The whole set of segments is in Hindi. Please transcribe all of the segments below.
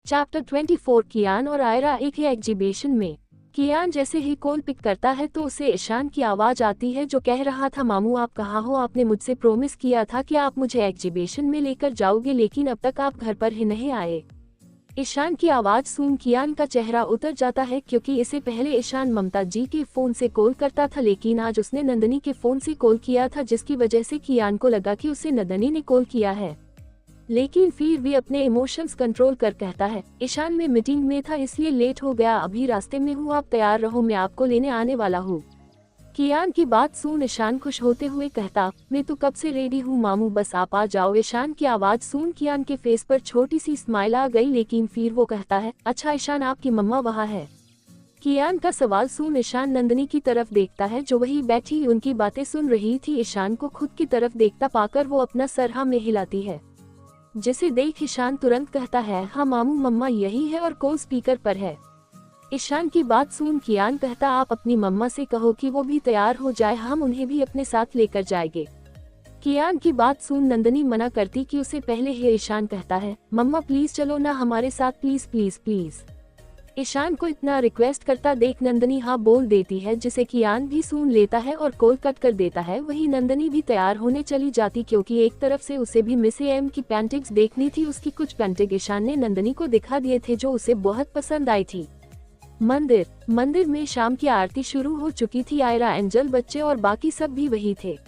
चैप्टर 24 कियान और आयरा एक ही एग्जीबिशन में। कियान जैसे ही कॉल पिक करता है तो उसे ईशान की आवाज आती है जो कह रहा था, मामू आप कहाँ हो? आपने मुझसे प्रॉमिस किया था कि आप मुझे एग्जीबिशन में लेकर जाओगे, लेकिन अब तक आप घर पर ही नहीं आए। ईशान की आवाज सुन कियान का चेहरा उतर जाता है, क्योंकि इससे पहले ईशान ममता जी के फोन से कॉल करता था, लेकिन आज उसने नंदनी के फोन से कॉल किया था, जिसकी वजह से कियान को लगा कि उसे नंदनी ने कॉल किया है। लेकिन फिर भी अपने इमोशंस कंट्रोल कर कहता है, ईशान मैं मीटिंग में था इसलिए लेट हो गया, अभी रास्ते में हूँ, आप तैयार रहो, मैं आपको लेने आने वाला हूँ। कियान की बात सुन ईशान खुश होते हुए कहता, मैं तो कब से रेडी हूँ मामू, बस आप आ जाओ। ईशान की आवाज सुन कियान के फेस पर छोटी सी स्माइल आ गई, लेकिन फिर वो कहता है, अच्छा ईशान आपकी मम्मा वहाँ है? कियान का सवाल सुन ईशान नंदनी की तरफ देखता है जो वही बैठी उनकी बातें सुन रही थी। ईशान को खुद की तरफ देखता पाकर वो अपना सर हाँ में हिलाती है, जिसे देख ईशान तुरंत कहता है, हाँ मामू मम्मा यही है और कॉल स्पीकर पर है। ईशान की बात सुन कियान कहता, आप अपनी मम्मा से कहो कि वो भी तैयार हो जाए, हम उन्हें भी अपने साथ लेकर जाएंगे। कियान की बात सुन नंदनी मना करती कि उसे पहले ही ईशान कहता है, मम्मा प्लीज चलो ना हमारे साथ, प्लीज प्लीज प्लीज। ईशान को इतना रिक्वेस्ट करता देख नंदनी हाँ बोल देती है, जिसे कियान भी सुन लेता है और कॉल कट कर देता है। वहीं नंदनी भी तैयार होने चली जाती, क्योंकि एक तरफ से उसे भी मिस एम की पेंटिंग्स देखनी थी। उसकी कुछ पेंटिंग ईशान ने नंदनी को दिखा दिए थे जो उसे बहुत पसंद आई थी। मंदिर में शाम की आरती शुरू हो चुकी थी। आयरा, एंजल, बच्चे और बाकी सब भी वही थे।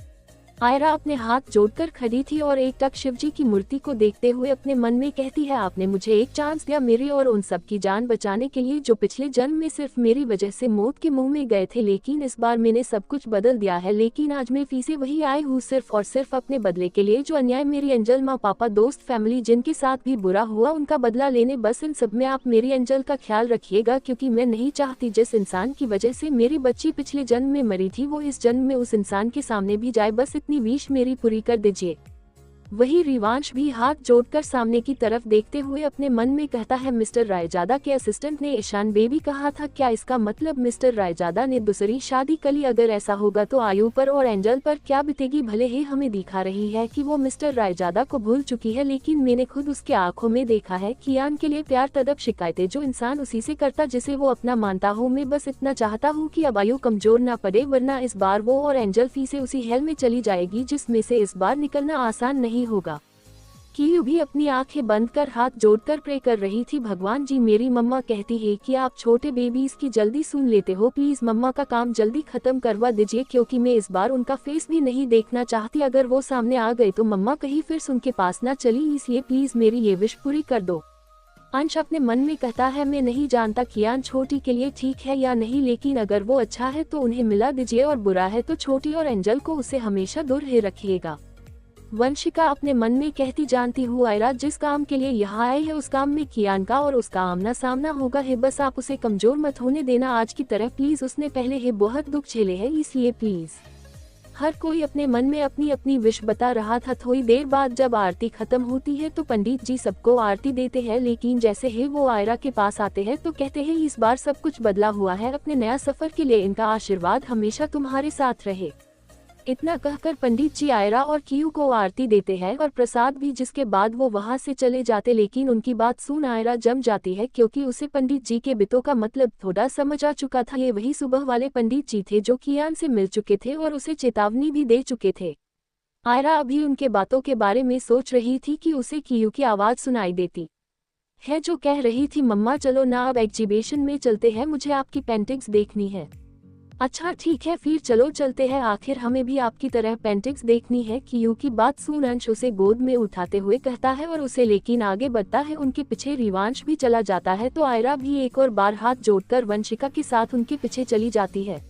आयरा अपने हाथ जोड़कर खड़ी थी और एक टक शिवजी की मूर्ति को देखते हुए अपने मन में कहती है, आपने मुझे एक चांस दिया मेरी और उन सब की जान बचाने के लिए जो पिछले जन्म में सिर्फ मेरी वजह से मौत के मुंह में गए थे, लेकिन इस बार मैंने सब कुछ बदल दिया है। लेकिन आज मैं फिर से वही आई हूँ, सिर्फ और सिर्फ अपने बदले के लिए। जो अन्याय मेरी एंजल, माँ, पापा, दोस्त, फैमिली जिनके साथ भी बुरा हुआ, उनका बदला लेने। बस इन सब में आप मेरी एंजल का ख्याल रखिएगा, क्योंकि मैं नहीं चाहती जिस इंसान की वजह से मेरी बच्ची पिछले जन्म में मरी थी वो इस जन्म में उस इंसान के सामने भी जाए। बस इतनी विश मेरी पूरी कर दीजिए। वही रिवांश भी हाथ जोड़कर सामने की तरफ देखते हुए अपने मन में कहता है, मिस्टर रायजादा के असिस्टेंट ने ईशान बेबी कहा था, क्या इसका मतलब मिस्टर रायजादा ने दूसरी शादी कर ली? अगर ऐसा होगा तो आयु पर और एंजल पर क्या बीतेगी? भले ही हमें दिखा रही है कि वो मिस्टर रायजादा को भूल चुकी है, लेकिन मैंने खुद उसके आंखों में देखा है कियान के लिए प्यार, तड़प, शिकायतें जो इंसान उसी से करता जिसे वो अपना मानता हो। मैं बस इतना चाहता हूँ कि अब आयु कमजोर ना पड़े, वरना इस बार वो और एंजल फिर से उसी हेल में चली जाएगी जिसमें से इस बार निकलना आसान नहीं होगा। कियू भी अपनी आंखें बंद कर हाथ जोड़कर प्रे कर रही थी, भगवान जी मेरी मम्मा कहती है कि आप छोटे बेबीज की जल्दी सुन लेते हो, प्लीज मम्मा का काम जल्दी खत्म करवा दीजिए, क्योंकि मैं इस बार उनका फेस भी नहीं देखना चाहती। अगर वो सामने आ गए तो मम्मा कहीं फिर उनके पास ना चली, इसलिए प्लीज मेरी ये विश पूरी कर दो। अंश अपने मन में कहता है, मैं नहीं जानता कियान छोटी के लिए ठीक है या नहीं, लेकिन अगर वो अच्छा है तो उन्हें मिला दीजिए और बुरा है तो छोटी और एंजल को उसे हमेशा दूर ही रखिएगा। वंशिका अपने मन में कहती, जानती हूँ आयरा जिस काम के लिए यहाँ आए है उस काम में कियान का और उसका आमना सामना होगा है, बस आप उसे कमजोर मत होने देना आज की तरह प्लीज। उसने पहले ही बहुत दुख झेले हैं, इसलिए प्लीज। हर कोई अपने मन में अपनी अपनी विश बता रहा था। थोड़ी देर बाद जब आरती खत्म होती है तो पंडित जी सबको आरती देते हैं, लेकिन जैसे ही वो आयरा के पास आते हैं तो कहते हैं, इस बार सब कुछ बदला हुआ है, अपने नया सफर के लिए इनका आशीर्वाद हमेशा तुम्हारे साथ रहे। इतना कहकर पंडित जी आयरा और कियू को आरती देते हैं और प्रसाद भी, जिसके बाद वो वहां से चले जाते। लेकिन उनकी बात सुन आयरा जम जाती है, क्योंकि उसे पंडित जी के बितों का मतलब थोड़ा समझ आ चुका था। ये वही सुबह वाले पंडित जी थे जो कियान से मिल चुके थे और उसे चेतावनी भी दे चुके थे। आयरा अभी उनके बातों के बारे में सोच रही थी कि उसे कियू की आवाज सुनाई देती है जो कह रही थी, मम्मा चलो ना अब एग्जीबिशन में चलते हैं, मुझे आपकी पेंटिंग्स देखनी है। अच्छा ठीक है फिर चलो चलते हैं, आखिर हमें भी आपकी तरह पेंटिंग्स देखनी है। कियू की बात सुन अंश उसे गोद में उठाते हुए कहता है और उसे लेकिन आगे बढ़ता है। उनके पीछे रिवांश भी चला जाता है तो आयरा भी एक और बार हाथ जोड़कर वंशिका के साथ उनके पीछे चली जाती है।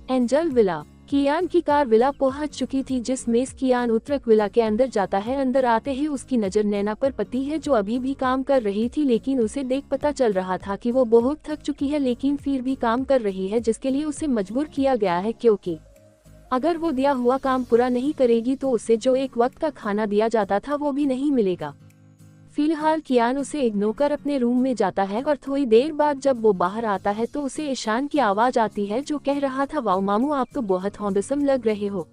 Angel villa. कियान की कार विला पहुंच चुकी थी, जिसमें कियान उत्तरक विला के अंदर जाता है। अंदर आते ही उसकी नजर नैना पर पड़ती है जो अभी भी काम कर रही थी, लेकिन उसे देख पता चल रहा था कि वो बहुत थक चुकी है, लेकिन फिर भी काम कर रही है, जिसके लिए उसे मजबूर किया गया है, क्योंकि अगर वो दिया हुआ काम पूरा नहीं करेगी तो उसे जो एक वक्त का खाना दिया जाता था वो भी नहीं मिलेगा। फिलहाल कियान उसे इग्नोर कर अपने रूम में जाता है और थोड़ी देर बाद जब वो बाहर आता है तो उसे ईशान की आवाज आती है जो कह रहा था, वाओ मामू आप तो बहुत हैंडसम लग रहे हो।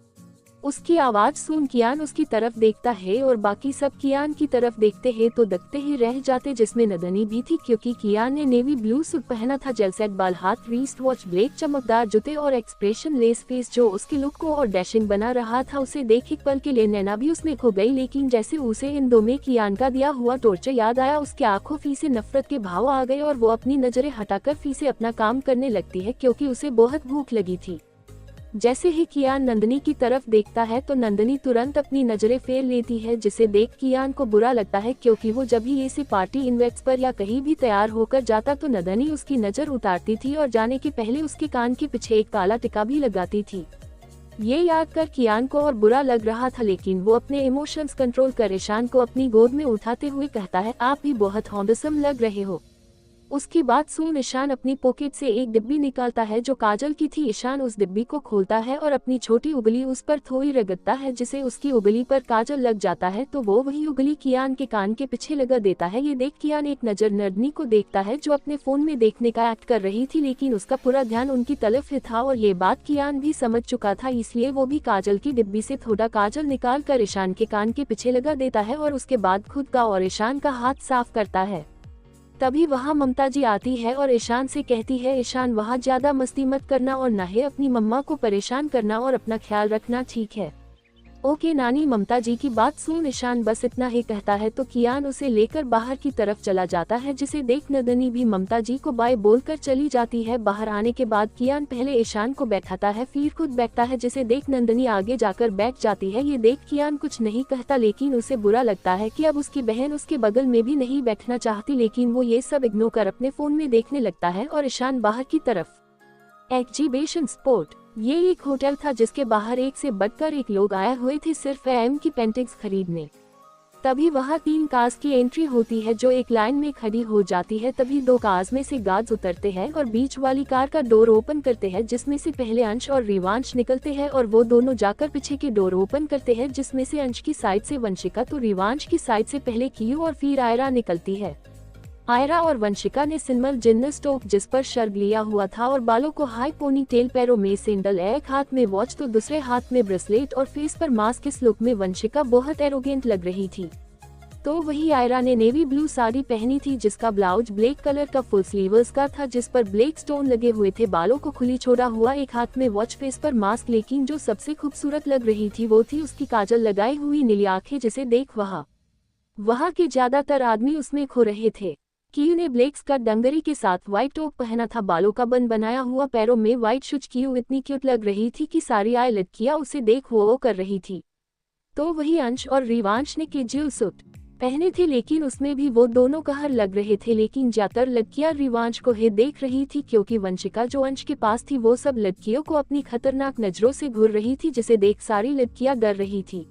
उसकी आवाज सुन कियान उसकी तरफ देखता है और बाकी सब कियान की तरफ देखते हैं तो देखते ही रह जाते, जिसमें नंदनी भी थी क्योंकि कियान ने नेवी ब्लू सूट पहना था, जेल सेट बाल, हाथ रिस्ट वॉच, ब्लैक चमकदार जूते और एक्सप्रेशन लेस फेस जो उसके लुक को और डैशिंग बना रहा था। उसे देख एक पल के लिए नैना भी उसमें खो गई, लेकिन जैसे उसे इन दो में कियान का दिया हुआ टॉर्चर याद आया, उसकी आंखों फी से नफरत के भाव आ गए और वो अपनी नजरें हटाकर फी से अपना काम करने लगती है क्योंकि उसे बहुत भूख लगी थी। जैसे ही कियान नंदनी की तरफ देखता है तो नंदनी तुरंत अपनी नजरें फेर लेती है, जिसे देख कियान को बुरा लगता है क्योंकि वो जब भी ऐसी पार्टी इवेंट्स पर या कहीं भी तैयार होकर जाता तो नंदनी उसकी नजर उतारती थी और जाने के पहले उसके कान के पीछे एक काला टिका भी लगाती थी। ये याद कर कियान को और बुरा लग रहा था, लेकिन वो अपने इमोशंस कंट्रोल कर ईशान को अपनी गोद में उठाते हुए कहता है, आप भी बहुत हैंडसम लग रहे हो। उसकी बात सुन ईशान अपनी पॉकेट से एक डिब्बी निकालता है जो काजल की थी। ईशान उस डिब्बी को खोलता है और अपनी छोटी उंगली उस पर थोड़ी रगड़ता है, जिसे उसकी उंगली पर काजल लग जाता है तो वो वही उंगली कियान के कान के पीछे लगा देता है। ये देख कियान एक नजर नंदनी को देखता है जो अपने फोन में देखने का एक्ट कर रही थी, लेकिन उसका पूरा ध्यान उनकी तरफ ही था और ये बात कियान भी समझ चुका था, इसलिए वो भी काजल की डिब्बी से थोड़ा काजल निकाल कर ईशान के कान के पीछे लगा देता है और उसके बाद खुद का और ईशान का हाथ साफ करता है। तभी वहाँ ममता जी आती है और ईशान से कहती है, ईशान वहाँ ज्यादा मस्ती मत करना और ना ही अपनी मम्मा को परेशान करना और अपना ख्याल रखना, ठीक है? ओके नानी। ममता जी की बात सुन ईशान बस इतना ही कहता है तो कियान उसे लेकर बाहर की तरफ चला जाता है, जिसे देख नंदनी भी ममता जी को बाय बोलकर चली जाती है। बाहर आने के बाद कियान पहले ईशान को बैठाता है फिर खुद बैठता है, जिसे देख नंदनी आगे जाकर बैठ जाती है। ये देख कियान कुछ नहीं कहता, लेकिन उसे बुरा लगता है कि अब उसकी बहन उसके बगल में भी नहीं बैठना चाहती, लेकिन वो ये सब इग्नोर कर अपने फोन में देखने लगता है और ईशान बाहर की तरफ एग्जीबिशन स्पॉट। ये एक होटल था जिसके बाहर एक से बढ़कर एक लोग आए हुए थे सिर्फ एम की पेंटिंग्स खरीदने। तभी वहाँ 3 कार्स की एंट्री होती है जो एक लाइन में खड़ी हो जाती है। तभी 2 कार्स में से गार्ड्स उतरते हैं और बीच वाली कार का डोर ओपन करते हैं, जिसमें से पहले अंश और रिवांश निकलते हैं और वो दोनों जाकर पीछे के डोर ओपन करते हैं, जिसमें से अंश की साइड से वंशिका तो रिवांश की साइड से पहले कियू और फिर आयरा निकलती है। आयरा और वंशिका ने सिंपल जिन्नस टॉप जिस पर शर्ट लिया हुआ था और बालों को हाई पोनी टेल, पैरों में सैंडल, एक हाथ में वॉच तो दूसरे हाथ में ब्रेसलेट और फेस पर मास्क। इस लुक में वंशिका बहुत एरोगेंट लग रही थी। तो वही आयरा ने नेवी ब्लू साड़ी पहनी थी जिसका ब्लाउज ब्लैक कलर का फुल स्लीव्स का था, जिस पर ब्लैक स्टोन लगे हुए थे, बालों को खुली छोड़ा हुआ, एक हाथ में वॉच, फेस पर मास्क। लेकिन जो सबसे खूबसूरत लग रही थी वो थी उसकी काजल लगाई हुई नीली आंखें, जिसे देख वहाँ के ज्यादातर आदमी उसमें खो रहे थे। कियू ने ब्लैक स्कर्ट डंगरी के साथ व्हाइट टॉप पहना था, बालों का बन बनाया हुआ, पैरों में व्हाइट शूज। कियू इतनी क्यूट लग रही थी कि सारी आय लड़कियां उसे देख वो कर रही थी। तो वही अंश और रिवांश ने कैजुअल सूट पहने थे, लेकिन उसमें भी वो दोनों कहर लग रहे थे। लेकिन ज्यादातर लड़कियां रिवांश को ही देख रही थी क्योंकि वंशिका जो अंश के पास थी वो सब लड़कियों को अपनी खतरनाक नजरों से घूर रही थी, जिसे देख सारी लड़कियां डर रही थी।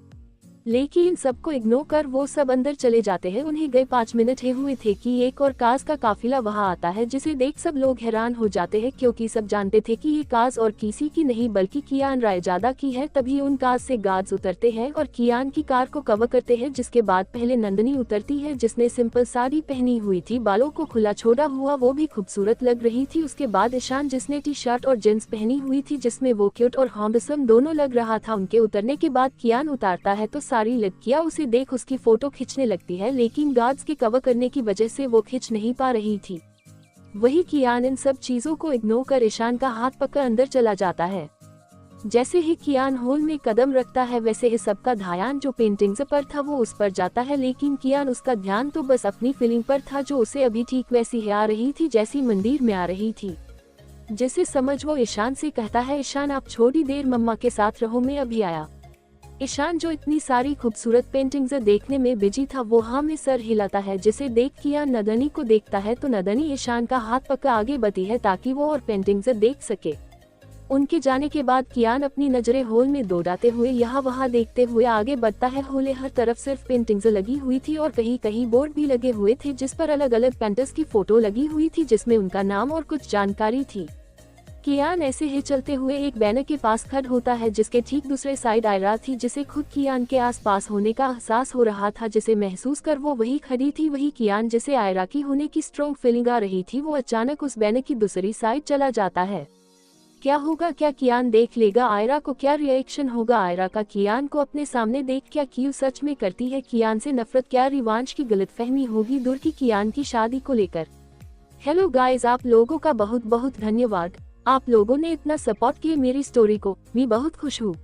लेकिन सबको इग्नोर कर वो सब अंदर चले जाते हैं। उन्हें गए 5 मिनट हुए थे कि एक और कार्स का काफिला वहां आता है, जिसे देख सब लोग हैरान हो जाते हैं क्योंकि सब जानते थे कि ये कार्स और किसी की नहीं बल्कि कियान रायजादा की है। तभी उन कार्स से गार्ड्स उतरते हैं और कियान की कार को कवर करते हैं, जिसके बाद पहले नंदनी उतरती है जिसने सिंपल साड़ी पहनी हुई थी, बालों को खुला छोड़ा हुआ, वो भी खूबसूरत लग रही थी। उसके बाद ईशान जिसने टी शर्ट और जींस पहनी हुई थी जिसमें वो क्यूट और हैंडसम दोनों लग रहा था। उनके उतरने के बाद कियान उतारता है तो सारी लड़कियां उसे देख उसकी फोटो खींचने लगती है, लेकिन गार्ड्स के कवर करने की वजह से वो खींच नहीं पा रही थी। वही कियान इन सब चीजों को इग्नोर कर ईशान का हाथ पकड़ अंदर चला जाता है। जैसे ही कियान हॉल में कदम रखता है वैसे ही सबका ध्यान जो पेंटिंग्स पर था वो उस पर जाता है, लेकिन कियान उसका ध्यान तो बस अपनी फीलिंग पर था जो उसे अभी ठीक वैसी ही आ रही थी जैसी मंदिर में आ रही थी। जिसे समझ वो ईशान से कहता है, ईशान आप थोड़ी देर मम्मा के साथ रहो, मैं अभी आया। ईशान जो इतनी सारी खूबसूरत पेंटिंग्स देखने में बिजी था वो हाँ में सर हिलाता है, जिसे देख कियान नंदनी को देखता है तो नंदनी ईशान का हाथ पकड़ आगे बढ़ी है ताकि वो और पेंटिंग्स देख सके। उनके जाने के बाद कियान अपनी नजरें हॉल में दौड़ाते हुए यहाँ वहाँ देखते हुए आगे बढ़ता है। हॉल हर तरफ सिर्फ पेंटिंग्स लगी हुई थी और कहीं कहीं बोर्ड भी लगे हुए थे जिस पर अलग अलग पेंटर्स की फोटो लगी हुई थी जिसमें उनका नाम और कुछ जानकारी थी। कियान ऐसे ही चलते हुए एक बैनर के पास खड़ा होता है जिसके ठीक दूसरे साइड आयरा थी, जिसे खुद कियान के आसपास होने का एहसास हो रहा था, जिसे महसूस कर वो वही खड़ी थी। वही कियान जिसे आयरा की होने की स्ट्रॉन्ग फीलिंग आ रही थी वो अचानक उस बैनर की दूसरी साइड चला जाता है। क्या होगा, क्या कियान देख लेगा आयरा को, क्या रिएक्शन होगा आयरा का कियान को अपने सामने देख, क्या क्यू सच में करती है कियान से नफरत, क्या रिवांश की गलतफहमी होगी दूर की कियान की शादी को लेकर। हेलो गाइस, आप लोगों का बहुत बहुत धन्यवाद। आप लोगों ने इतना सपोर्ट किया मेरी स्टोरी को, मैं बहुत खुश हूँ।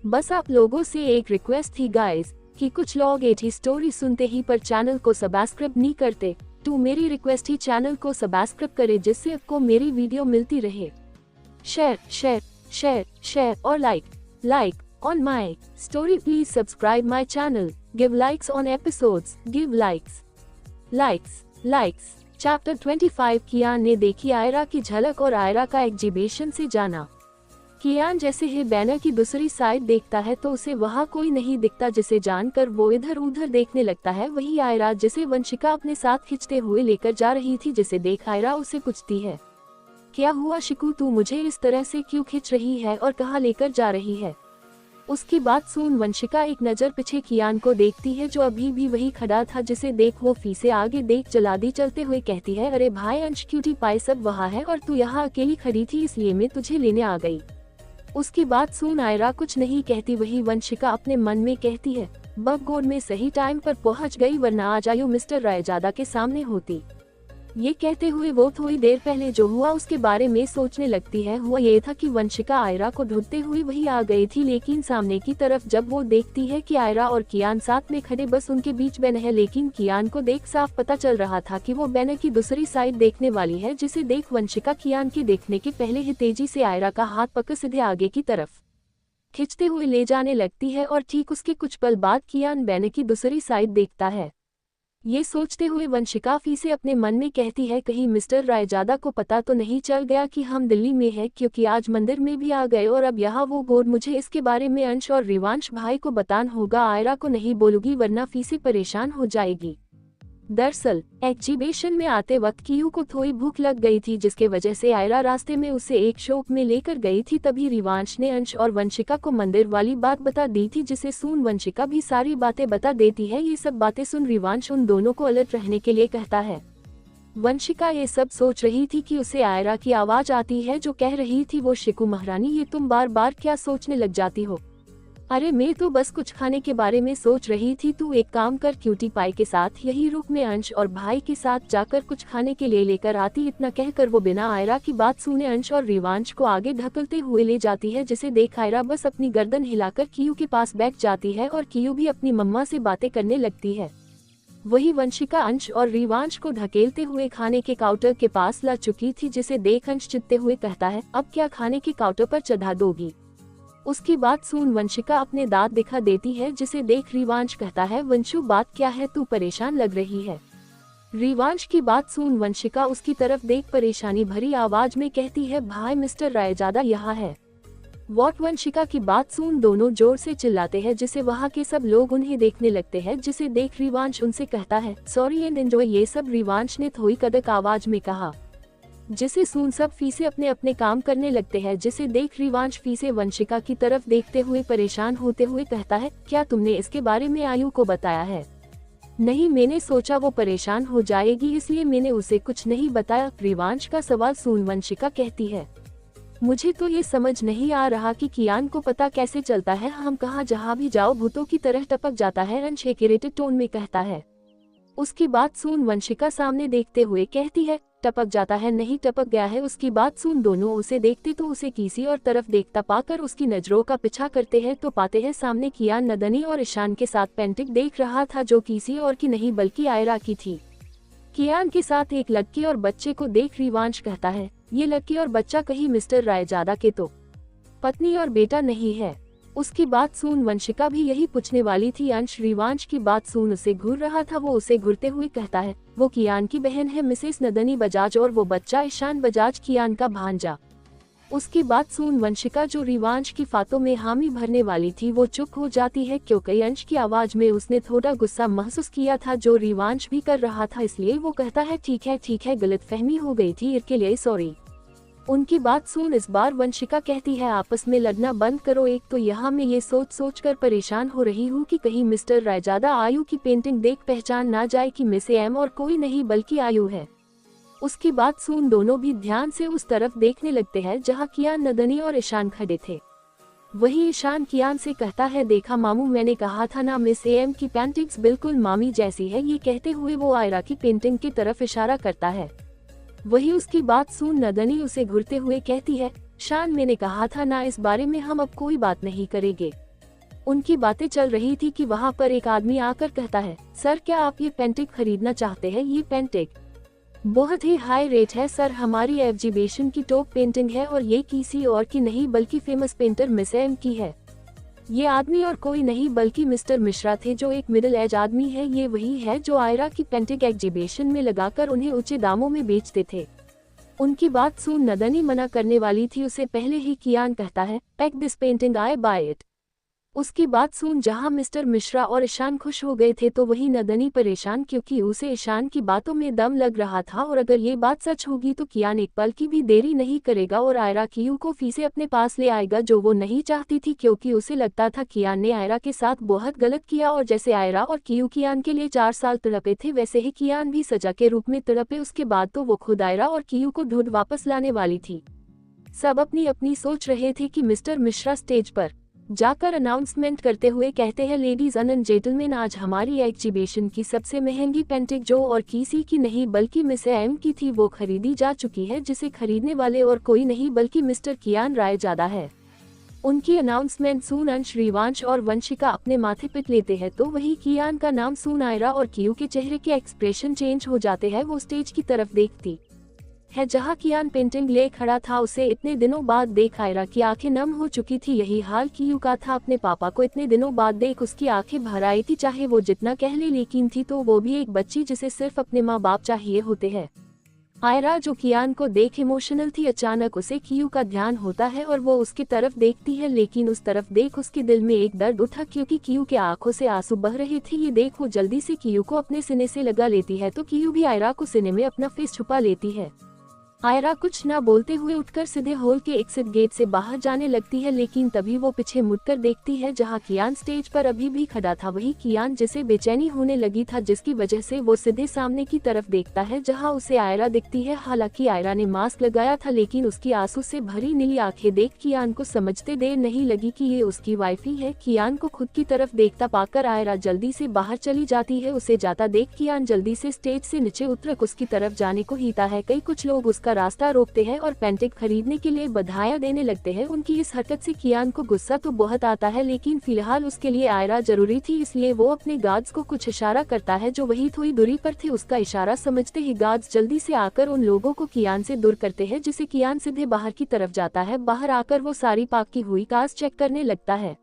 बस आप लोगों से एक रिक्वेस्ट थी गाइस कि कुछ लोग एक ही स्टोरी सुनते ही पर चैनल को सब्सक्राइब नहीं करते, तो मेरी रिक्वेस्ट ही चैनल को सब्सक्राइब करे जिससे आपको मेरी वीडियो मिलती रहे। शेयर शेयर शेयर शेयर और like on my story, please subscribe my channel, give likes on episodes, give likes. Chapter 25। कियान ने देखी आयरा की झलक और आयरा का एग्जीबिशन से जाना। कियान जैसे ही बैनर की दूसरी साइड देखता है तो उसे वहाँ कोई नहीं दिखता, जिसे जानकर वो इधर उधर देखने लगता है। वही आयरा जिसे वंशिका अपने साथ खींचते हुए लेकर जा रही थी, जिसे देख आयरा उसे पूछती है, क्या हुआ शिकू, तू मुझे इस तरह से क्यों खींच रही है और कहाँ लेकर जा रही है। उसकी बात सुन वंशिका एक नजर पीछे कियान को देखती है जो अभी भी वही खड़ा था, जिसे देख वो फीसे आगे देख जल्दी चलते हुए कहती है, अरे भाई अंश, क्यूटी पाई सब वहाँ है और तू यहाँ अकेली खड़ी थी, इसलिए मैं तुझे लेने आ गई। उसकी बात सुन आयरा कुछ नहीं कहती। वही वंशिका अपने मन में कहती है, बगगोड में सही टाइम पर पहुंच गई, वरना आज आयु मिस्टर रायजादा के सामने होती। ये कहते हुए वो थोड़ी देर पहले जो हुआ उसके बारे में सोचने लगती है। हुआ ये था कि वंशिका आयरा को ढूंढते हुए वही आ गई थी, लेकिन सामने की तरफ जब वो देखती है कि आयरा और कियान साथ में खड़े, बस उनके बीच बैन है, लेकिन कियान को देख साफ पता चल रहा था कि वो बैनर की दूसरी साइड देखने वाली है, जिसे देख वंशिका कियान के देखने के पहले ही तेजी से आयरा का हाथ पकड़ सीधे आगे की तरफ खींचते हुए ले जाने लगती है और ठीक उसके कुछ पल बाद कियान बैनर की दूसरी साइड देखता है। ये सोचते हुए वंशिका फीसे अपने मन में कहती है, कहीं मिस्टर रायजादा को पता तो नहीं चल गया कि हम दिल्ली में हैं, क्योंकि आज मंदिर में भी आ गए और अब यहाँ वो गोद, मुझे इसके बारे में अंश और रिवांश भाई को बताना होगा। आयरा को नहीं बोलूंगी वरना फीसे परेशान हो जाएगी। दरअसल एग्जीबिशन में आते वक्त कियू को थोड़ी भूख लग गई थी, जिसके वजह से आयरा रास्ते में उसे एक शॉप में लेकर गई थी। तभी रिवांश ने अंश और वंशिका को मंदिर वाली बात बता दी थी, जिसे सुन वंशिका भी सारी बातें बता देती है। ये सब बातें सुन रिवांश उन दोनों को अलर्ट रहने के लिए कहता है। वंशिका ये सब सोच रही थी कि उसे आयरा की आवाज आती है जो कह रही थी, वो शिकू महारानी, ये तुम बार बार क्या सोचने लग जाती हो। अरे मैं तो बस कुछ खाने के बारे में सोच रही थी, तू एक काम कर, क्यूटी पाई के साथ यही रुक, में अंश और भाई के साथ जाकर कुछ खाने के लिए लेकर आती। इतना कहकर वो बिना आयरा की बात सुने अंश और रिवांश को आगे ढकलते हुए ले जाती है, जिसे देख आयरा बस अपनी गर्दन हिलाकर कियू के पास बैठ जाती है और कियू भी अपनी मम्मा से बातें करने लगती है। वही वंशिका अंश और रिवांश को धकेलते हुए खाने के काउंटर के पास ला चुकी थी, जिसे देख अंश चिढ़ते हुए कहता है, अब क्या खाने के काउंटर पर चढ़ा दोगी। उसकी बात सुन वंशिका अपने दांत दिखा देती है, जिसे देख रिवांश कहता है, वंशु बात क्या है, तू परेशान लग रही है। रिवांश की बात सुन वंशिका उसकी तरफ देख परेशानी भरी आवाज में कहती है, भाई मिस्टर रायजादा यहाँ है। वॉट। वंशिका की बात सुन दोनों जोर से चिल्लाते हैं, जिसे वहाँ के सब लोग उन्हें देखने लगते हैं, जिसे देख रिवांश उनसे कहता है, सॉरी एंड एंजॉय। ये सब रिवांश ने थोड़ी कड़क आवाज में कहा, जिसे सुन सब फीसे अपने अपने काम करने लगते हैं, जिसे देख रिवांश फीसे वंशिका की तरफ देखते हुए परेशान होते हुए कहता है, क्या तुमने इसके बारे में आयु को बताया है। नहीं, मैंने सोचा वो परेशान हो जाएगी इसलिए मैंने उसे कुछ नहीं बताया। रिवांश का सवाल सुन वंशिका कहती है, मुझे तो ये समझ नहीं आ रहा कि कियान को पता कैसे चलता है, हम कहाँ जहाँ भी जाओ भूतों की तरह टपक जाता है, अंश इरिटेटेड टोन में कहता है। उसकी बात सुन वंशिका सामने देखते हुए कहती है, टपक जाता है नहीं टपक गया है। उसकी बात सुन दोनों उसे देखते तो उसे किसी और तरफ देखता पाकर उसकी नजरों का पीछा करते हैं तो पाते हैं सामने कियान नदनी और ईशान के साथ पेंटिंग देख रहा था, जो किसी और की नहीं बल्कि आयरा की थी। कियान के साथ एक लड़की और बच्चे को देख रिवांश कहता है, ये लड़की और बच्चा कहीं मिस्टर रायजादा के तो पत्नी और बेटा नहीं है। उसकी बात सुन वंशिका भी यही पूछने वाली थी। अंश रिवांश की बात सुन उसे घूर रहा था, वो उसे घूरते हुए कहता है, वो कियान की बहन है मिसेस नदनी बजाज और वो बच्चा ईशान बजाज कियान का भांजा। उसकी बात सुन वंशिका जो रिवांश की बातों में हामी भरने वाली थी वो चुप हो जाती है, क्योंकि अंश की आवाज में उसने थोड़ा गुस्सा महसूस किया था जो रिवांश भी कर रहा था, इसलिए वो कहता है ठीक है गलतफहमी हो गई थी, इसके लिए सॉरी। उनकी बात सुन इस बार वंशिका कहती है, आपस में लड़ना बंद करो, एक तो यहाँ मैं ये सोच कर परेशान हो रही हूँ कि कहीं मिस्टर रायजादा आयु की पेंटिंग देख पहचान ना जाए कि मिस एम और कोई नहीं बल्कि आयु है। उसकी बात सुन दोनों भी ध्यान से उस तरफ देखने लगते हैं जहाँ कियान, नदनी और ईशान खड़े थे। वही ईशान कियान से कहता है, देखा मामू, मैंने कहा था ना मिस एम की पेंटिंग्स बिल्कुल मामी जैसी है। ये कहते हुए वो आयरा की पेंटिंग की तरफ इशारा करता है। वही उसकी बात सुन नदनी उसे घूरते हुए कहती है, शान, मैंने कहा था ना इस बारे में हम अब कोई बात नहीं करेंगे। उनकी बातें चल रही थी कि वहाँ पर एक आदमी आकर कहता है, सर क्या आप ये पेंटिंग खरीदना चाहते हैं? ये पेंटिंग बहुत ही हाई रेट है सर, हमारी एग्जीबिशन की टॉप पेंटिंग है और ये किसी और की नहीं बल्कि फेमस पेंटर मिस एम की है। ये आदमी और कोई नहीं बल्कि मिस्टर मिश्रा थे, जो एक मिडिल एज आदमी है। ये वही है जो आयरा की पेंटिंग एग्जीबिशन में लगाकर उन्हें ऊंचे दामों में बेचते थे। उनकी बात सुन नदनी मना करने वाली थी, उसे पहले ही कियान कहता है, pack this painting, I buy it. उसकी बात सुन जहां मिस्टर मिश्रा और ईशान खुश हो गए थे तो वही नदनी परेशान, क्योंकि उसे ईशान की बातों में दम लग रहा था और अगर ये बात सच होगी तो कियान एक पल की भी देरी नहीं करेगा और आयरा कियू को फिर से अपने पास ले आएगा, जो वो नहीं चाहती थी, क्योंकि उसे लगता था कियान ने आयरा के साथ बहुत गलत किया और जैसे आयरा और कियू कियान के लिए 4 साल तड़पे थे वैसे ही कियान भी सजा के रूप में तड़पे। उसके बाद तो वो खुद आयरा और कियू को ढूंढ वापस लाने वाली थी। सब अपनी अपनी सोच रहे थे कि मिस्टर मिश्रा स्टेज पर जाकर अनाउंसमेंट करते हुए कहते हैं, लेडीज एंड जेंटलमैन, आज हमारी एग्जीबिशन की सबसे महंगी पेंटिंग जो और किसी की नहीं बल्कि मिस एम की थी वो खरीदी जा चुकी है, जिसे खरीदने वाले और कोई नहीं बल्कि मिस्टर कियान रायजादा है। उनकी अनाउंसमेंट सुन अंश, रिवांश और वंशिका अपने माथे पिट लेते हैं तो वही कियान का नाम सुन आयरा और कियू के चेहरे के एक्सप्रेशन चेंज हो जाते हैं। वो स्टेज की तरफ देखती है जहां कियान पेंटिंग ले खड़ा था। उसे इतने दिनों बाद देख आयरा की आंखें नम हो चुकी थी। यही हाल कियू का था, अपने पापा को इतने दिनों बाद देख उसकी आंखें भर आई थी। चाहे वो जितना कह ले, लेकिन थी तो वो भी एक बच्ची जिसे सिर्फ अपने माँ बाप चाहिए होते हैं। आयरा जो कियान को देख इमोशनल थी, अचानक उसे कियू का ध्यान होता है और वो उसकी तरफ देखती है, लेकिन उस तरफ देख उसके दिल में एक दर्द उठा क्योंकि कियू के आंखों से आंसू बह रहे थे। ये देख वो जल्दी से कियू को अपने सीने से लगा लेती है तो कियू भी आयरा को सीने में अपना फेस छुपा लेती है। आयरा कुछ न बोलते हुए उठकर सीधे हॉल के एग्जिट गेट से बाहर जाने लगती है, लेकिन तभी वो पीछे मुड़कर देखती है जहां कियान स्टेज पर अभी भी खड़ा था। वही कियान जिसे बेचैनी होने लगी था, जिसकी वजह से वो सीधे सामने की तरफ देखता है जहां उसे आयरा दिखती है। हालांकि आयरा ने मास्क लगाया था, लेकिन उसकी आंसू से भरी नीली आंखें देख कियान को समझते देर नहीं लगी कि ये उसकी वाइफ ही है। कियान को खुद की तरफ देखता पाकर आयरा जल्दी से बाहर चली जाती है। उसे जाता देख कियान जल्दी से स्टेज से नीचे उतर उसकी तरफ जाने को हीता है। कुछ लोग उसका रास्ता रोकते हैं और पेंटिंग खरीदने के लिए बधाइयां देने लगते हैं। उनकी इस हरकत से कियान को गुस्सा तो बहुत आता है, लेकिन फिलहाल उसके लिए आयरा जरूरी थी, इसलिए वो अपने गार्ड्स को कुछ इशारा करता है जो वही थोड़ी दूरी पर थे। उसका इशारा समझते ही गार्ड्स जल्दी से आकर उन लोगों को कियान से दूर करते हैं, जिसे कियान सीधे बाहर की तरफ जाता है। बाहर आकर वो सारी पार्क की हुई कार्स चेक करने लगता है।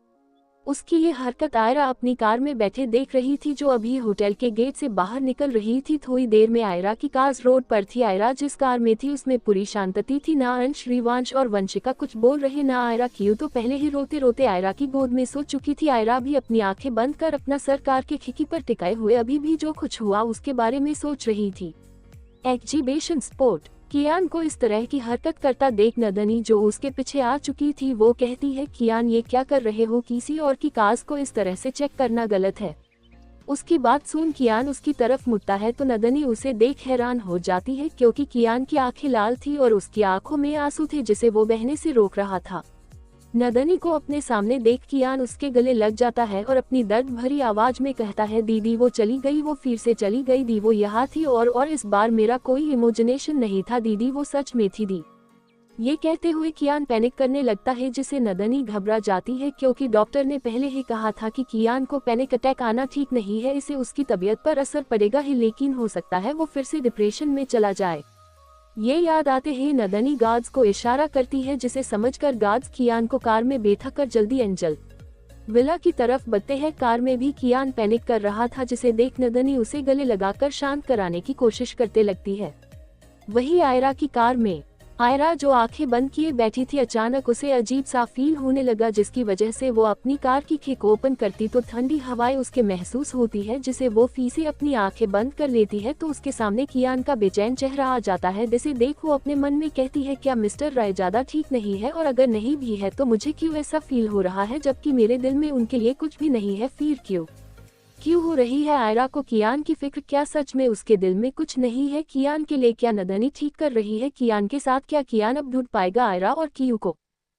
उसकी ये हरकत आयरा अपनी कार में बैठे देख रही थी, जो अभी होटल के गेट से बाहर निकल रही थी। थोड़ी देर में आयरा की कार रोड पर थी। आयरा जिस कार में थी उसमें पूरी शांति थी। ना अंश, रिवांश और वंशिका कुछ बोल रहे, ना आयरा। कियू तो पहले ही रोते रोते आयरा की गोद में सो चुकी थी। आयरा भी अपनी आंखें बंद कर अपना सर कार के खिड़की पर टिकाए हुए अभी भी जो कुछ हुआ उसके बारे में सोच रही थी। एग्जीबिशन स्पॉट कियान को इस तरह की हरकत करता देख नदनी जो उसके पीछे आ चुकी थी वो कहती है, कियान ये क्या कर रहे हो? किसी और की कार्स को इस तरह से चेक करना गलत है। उसकी बात सुन कियान उसकी तरफ मुड़ता है तो नदनी उसे देख हैरान हो जाती है, क्योंकि कियान की आंखें लाल थी और उसकी आंखों में आंसू थे जिसे वो बहने से रोक रहा था। नदनी को अपने सामने देख कियान उसके गले लग जाता है और अपनी दर्द भरी आवाज में कहता है, दीदी वो चली गई, वो फिर से चली गई दी, वो यहाँ थी और इस बार मेरा कोई इमेजिनेशन नहीं था दीदी, वो सच में थी दी। ये कहते हुए कियान पैनिक करने लगता है, जिसे नदनी घबरा जाती है, क्योंकि डॉक्टर ने पहले ही कहा था कि कियान को पैनिक अटैक आना ठीक नहीं है, इससे उसकी तबीयत पर असर पड़ेगा ही, लेकिन हो सकता है वो फिर से डिप्रेशन में चला जाए। ये याद आते ही नदनी गार्ड्स को इशारा करती है, जिसे समझकर गार्ड्स कियान को कार में बैठा कर जल्दी एंजल विला की तरफ बढ़ते हैं। कार में भी कियान पैनिक कर रहा था, जिसे देख नदनी उसे गले लगाकर शांत कराने की कोशिश करते लगती है। वही आयरा की कार में आयरा जो आंखें बंद किए बैठी थी, अचानक उसे अजीब सा फील होने लगा, जिसकी वजह से वो अपनी कार की खिड़की ओपन करती तो ठंडी हवाएं उसके महसूस होती है, जिसे वो फिर से अपनी आंखें बंद कर लेती है तो उसके सामने कियान का बेचैन चेहरा आ जाता है, जिसे देख वो अपने मन में कहती है, क्या मिस्टर रायजादा ठीक नहीं है? और अगर नहीं भी है तो मुझे क्यों ऐसा फील हो रहा है, जबकि मेरे दिल में उनके लिए कुछ भी नहीं है, फिर क्यों? क्यों हो रही है आयरा को कियान की फिक्र? क्या सच में उसके दिल में कुछ नहीं है कियान के लिए? क्या नदनी ठीक कर रही है कियान के साथ? क्या कियान अब ढूंढ पाएगा आयरा और कियू को?